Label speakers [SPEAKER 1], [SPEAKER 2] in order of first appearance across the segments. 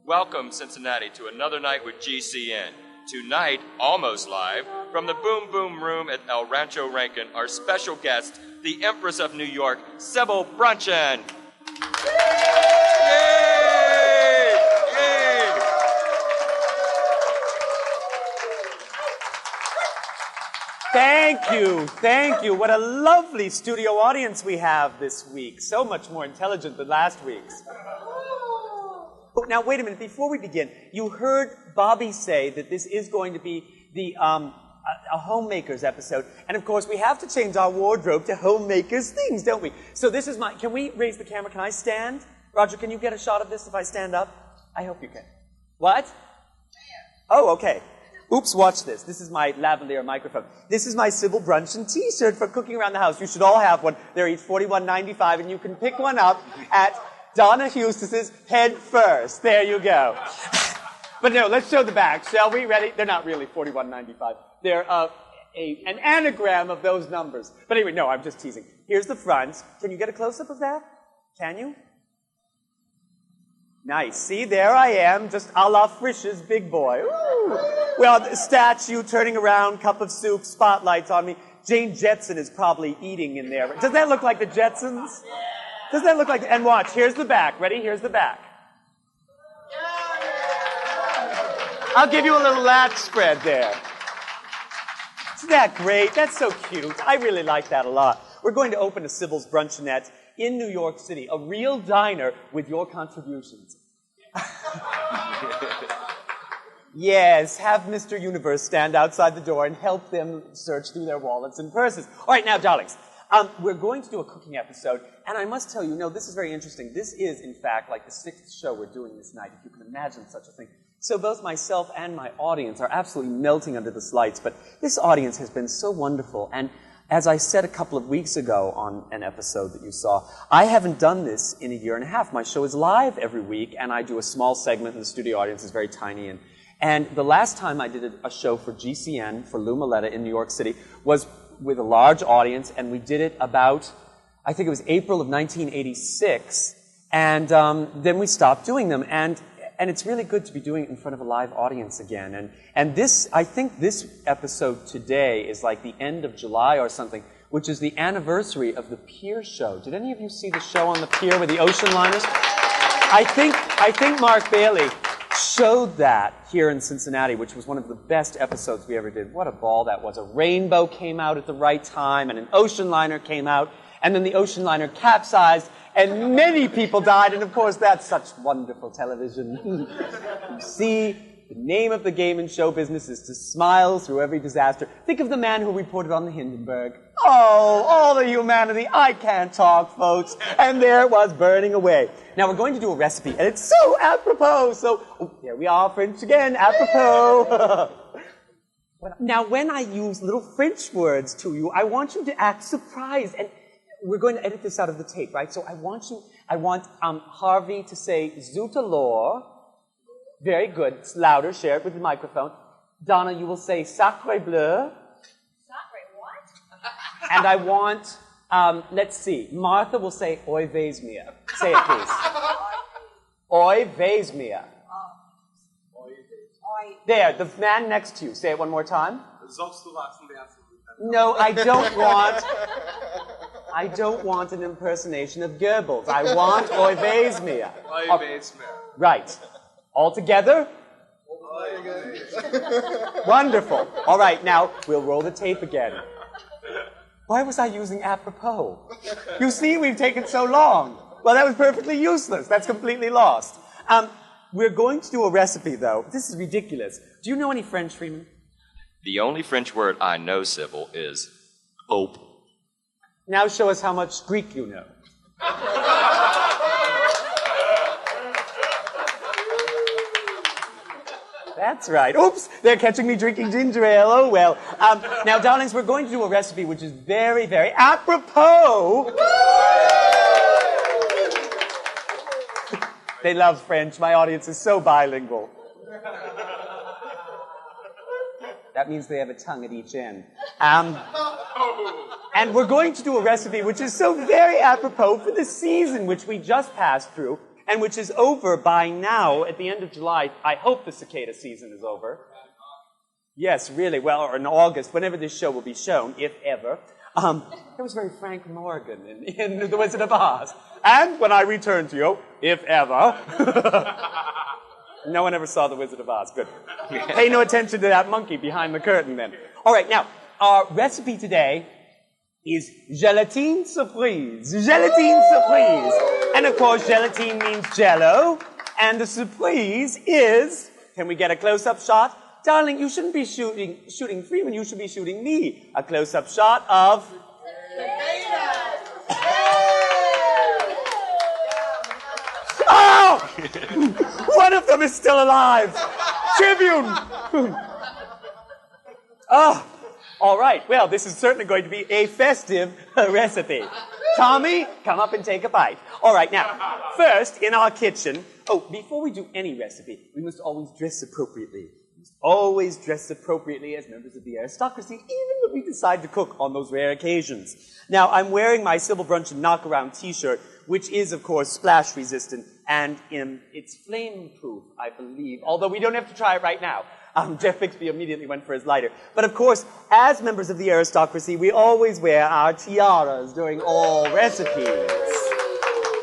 [SPEAKER 1] Welcome, Cincinnati, to another night with GCN. Tonight, almost live, from the Boom Boom Room at El Rancho Rankin, our special guest, the Empress of New York, Sybil Bruncheon. Yay! Yay!
[SPEAKER 2] Thank you. What a lovely studio audience we have this week. So much more intelligent than last week's. Now, wait a minute. Before we begin, you heard Bobby say that this is going to be a homemakers episode. And, of course, we have to change our wardrobe to homemakers things, don't we? So this is can we raise the camera? Can I stand? Roger, can you get a shot of this if I stand up? I hope you can. What? Oh, okay. Oops, watch this. This is my lavalier microphone. This is my Sybil Bruncheon t-shirt for cooking around the house. You should all have one. They're each $41.95, and you can pick one up at Donna Huston's Head First. There you go. But no, let's show the back, shall we? Ready? They're not really $41.95. They're an anagram of those numbers. But anyway, no, I'm just teasing. Here's the front. Can you get a close-up of that? Can you? Nice. See, there I am, just a la Frisch's big boy. Ooh. Well, the statue turning around, cup of soup, spotlights on me. Jane Jetson is probably eating in there. Does that look like the Jetsons? Does that look like... And watch, here's the back. Ready? Here's the back. I'll give you a little lat spread there. Isn't that great? That's so cute. I really like that a lot. We're going to open a Sybil's Bruncheonette in New York City, a real diner with your contributions. Yes, have Mr. Universe stand outside the door and help them search through their wallets and purses. All right, now, darlings, we're going to do a cooking episode, and I must tell you, this is very interesting. This is, in fact, like the 6th show we're doing this night, if you can imagine such a thing. So both myself and my audience are absolutely melting under the lights, but this audience has been so wonderful, and as I said a couple of weeks ago on an episode that you saw, I haven't done this in a year and a half. My show is live every week, and I do a small segment, and the studio audience is very tiny. And the last time I did a show for GCN, for Lou Maletta in New York City, was with a large audience, and we did it about, I think it was April of 1986, and then we stopped doing them. And it's really good to be doing it in front of a live audience again. And this, I think this episode today is like the end of July or something, which is the anniversary of the Pier show. Did any of you see the show on the pier with the ocean liners? I think Mark Bailey showed that here in Cincinnati, which was one of the best episodes we ever did. What a ball that was. A rainbow came out at the right time, and an ocean liner came out, and then the ocean liner capsized, and many people died, and of course that's such wonderful television. You see, the name of the game in show business is to smile through every disaster. Think of the man who reported on the Hindenburg. Oh, all the humanity. I can't talk, folks. And there it was, burning away. Now, we're going to do a recipe, and it's so apropos. So, there we are, French again, apropos. Now, when I use little French words to you, I want you to act surprised. And we're going to edit this out of the tape, right? So I want Harvey to say zut alors. Very good. It's louder. Share it with the microphone. Donna, you will say sacre bleu.
[SPEAKER 3] Sacre what?
[SPEAKER 2] And I want, let's see, Martha will say oi vase mia. Say it, please. Oi vase mia. There, the man next to you. Say it one more time. No, I don't want an impersonation of Goebbels. I want oi vase mia.
[SPEAKER 4] Oi vase mia.
[SPEAKER 2] Right. All together? Wonderful. All right, now we'll roll the tape again. Why was I using apropos? You see, we've taken so long. Well, that was perfectly useless. That's completely lost. We're going to do a recipe, though. This is ridiculous. Do you know any French, Freeman?
[SPEAKER 1] The only French word I know, Sybil, is hope.
[SPEAKER 2] Now show us how much Greek you know. That's right. Oops, they're catching me drinking ginger ale. Oh, well. Now, darlings, we're going to do a recipe which is very, very apropos. They love French. My audience is so bilingual. That means they have a tongue at each end. And we're going to do a recipe which is so very apropos for the season which we just passed through. and which is over by now, at the end of July. I hope the cicada season is over. Yes, really. Well, or in August, whenever this show will be shown, if ever. That was very Frank Morgan in The Wizard of Oz. And when I return to you, if ever. No one ever saw The Wizard of Oz. Good. Pay no attention to that monkey behind the curtain then. All right, now, our recipe today is Gelatin Supreese. Gelatin Supreese. And of course, gelatine means jello. And the Supreese is, can we get a close-up shot? Darling, you shouldn't be shooting Freeman, you should be shooting me. A close-up shot of... Oh! One of them is still alive! Tribune! Oh, all right. Well, this is certainly going to be a festive recipe. Tommy, come up and take a bite. All right, now, first, in our kitchen... Oh, before we do any recipe, we must always dress appropriately. Always dress appropriately as members of the aristocracy, even when we decide to cook on those rare occasions. Now, I'm wearing my Sybil Bruncheon knock-around t-shirt, which is, of course, splash-resistant, and it's flame-proof, I believe, although we don't have to try it right now. Jeff Bixby immediately went for his lighter. But, of course, as members of the aristocracy, we always wear our tiaras during all recipes.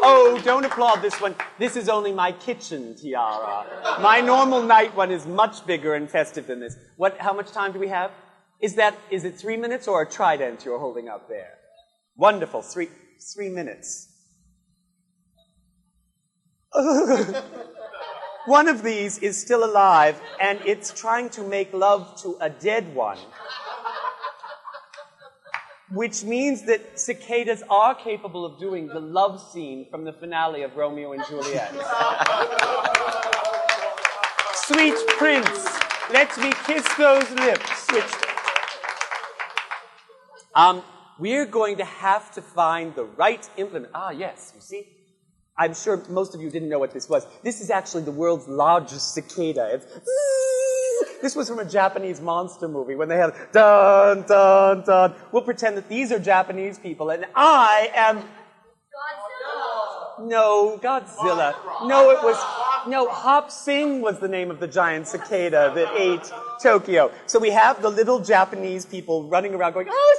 [SPEAKER 2] Oh, don't applaud this one. This is only my kitchen tiara. My normal night one is much bigger and festive than this. How much time do we have? Is it 3 minutes or a trident you're holding up there? Wonderful. Three minutes. One of these is still alive, and it's trying to make love to a dead one. Which means that cicadas are capable of doing the love scene from the finale of Romeo and Juliet. Sweet prince, let me kiss those lips. We're going to have to find the right implement. Ah, yes, you see? I'm sure most of you didn't know what this was. This is actually the world's largest cicada. This was from a Japanese monster movie when they had dun, dun, dun. We'll pretend that these are Japanese people and I am... Godzilla. No, Godzilla. No, Hop Sing was the name of the giant cicada that ate Tokyo. So we have the little Japanese people running around going, oh,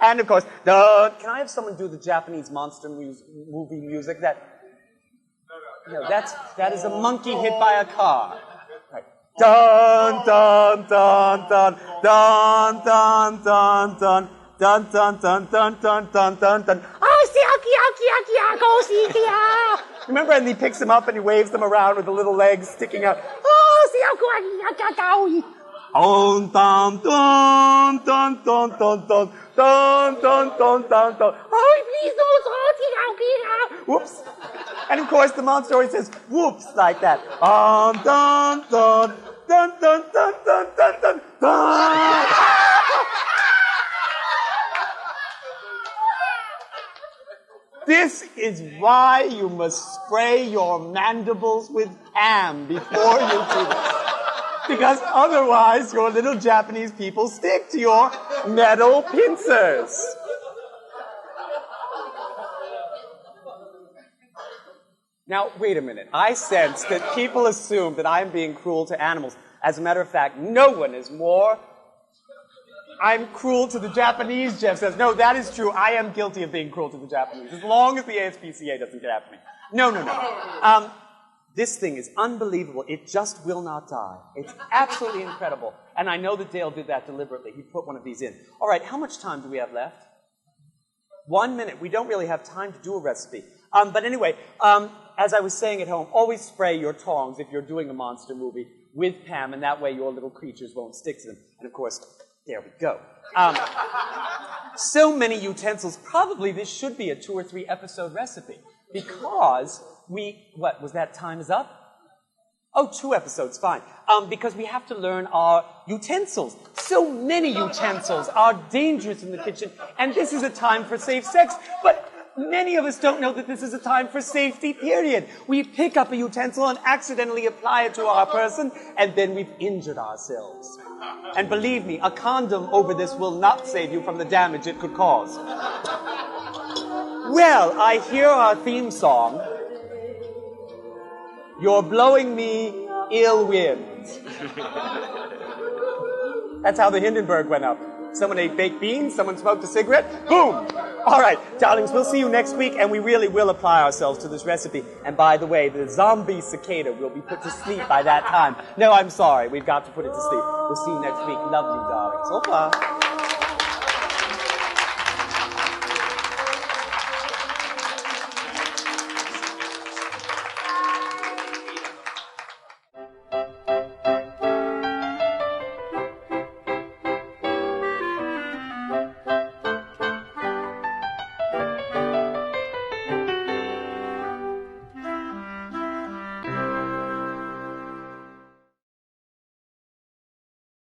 [SPEAKER 2] and of course, dun. Can I have someone do the Japanese monster movie music? That is a monkey hit by a car. Dun dun dun dun dun dun dun dun dun dun dun dun dun dun dun dun. Remember, and he picks him up and he waves them around with the little legs sticking out. Dun dun dun dun dun dun dun dun dun dun dun dun. Whoops. And of course, the monster always says whoops like that. Dun dun dun dun dun dun dun dun dun dun. This is why you must spray your mandibles with Pam before you do this. Because otherwise, your little Japanese people stick to your metal pincers. Now, wait a minute. I sense that people assume that I'm being cruel to animals. As a matter of fact, no one is more... I'm cruel to the Japanese, Jeff says. No, that is true. I am guilty of being cruel to the Japanese, as long as the ASPCA doesn't get after me. No. This thing is unbelievable. It just will not die. It's absolutely incredible. And I know that Dale did that deliberately. He put one of these in. All right, how much time do we have left? 1 minute. We don't really have time to do a recipe. But anyway, as I was saying at home, always spray your tongs if you're doing a monster movie with Pam, and that way your little creatures won't stick to them. And of course, there we go. So many utensils. Probably this should be a 2 or 3 episode recipe. Because what, was that time is up? Oh, 2 episodes, fine. Because we have to learn our utensils. So many utensils are dangerous in the kitchen, and this is a time for safe sex. But many of us don't know that this is a time for safety, period. We pick up a utensil and accidentally apply it to our person, and then we've injured ourselves. And believe me, a condom over this will not save you from the damage it could cause. Well, I hear our theme song. You're blowing me ill wind. That's how the Hindenburg went up. Someone ate baked beans, someone smoked a cigarette, boom! All right, darlings, we'll see you next week, and we really will apply ourselves to this recipe. And by the way, the zombie cicada will be put to sleep by that time. No, I'm sorry, we've got to put it to sleep. We'll see you next week. Love you, darlings. Au revoir.